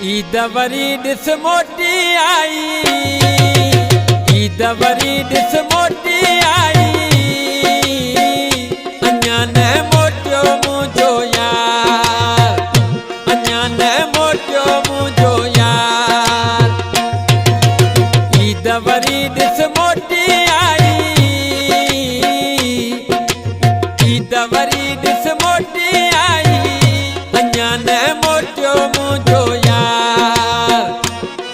Eid worry ॾिस मोटी आई, Eid worry ॾिस मोटी आई, अञा न मोटियो मुंहिंजो यार, अञा न मोटियो मुंहिंजो यार। ईद वरी ॾिस मोटी आई, ईद वरी ॾिस मोटी आई, अञा न मोटियो मुंहिंजो यार,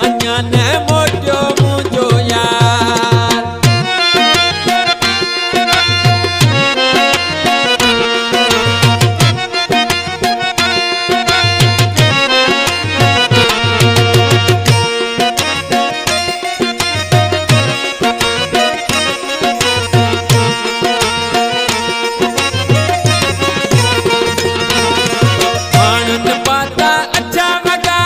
अञा न मोटियो मुंहिंजो यार। माण्हुनि पाता अछा वॻा,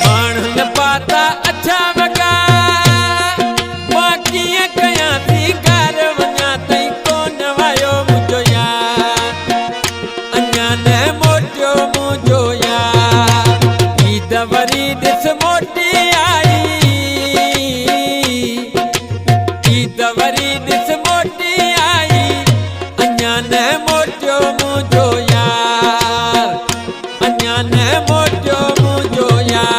माण्हुनि पाता अछा वॻा, मां कीअं कयां थी घर वञा ताईं कोन वियो मुंहिंजो यार, अञा न मोटियो मुंहिंजो यार। ईद वरी ॾिस मोटी आई, ईद वरी ॾिस मोटी आई, अञा न मोटियो मुंहिंजो यार, अञा न मोटियो मुंहिंजो यार।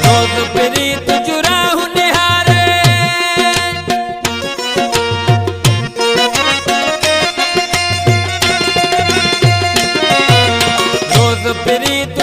रोज़ प्रीत चुराहू निहारे, रोज़ प्रीत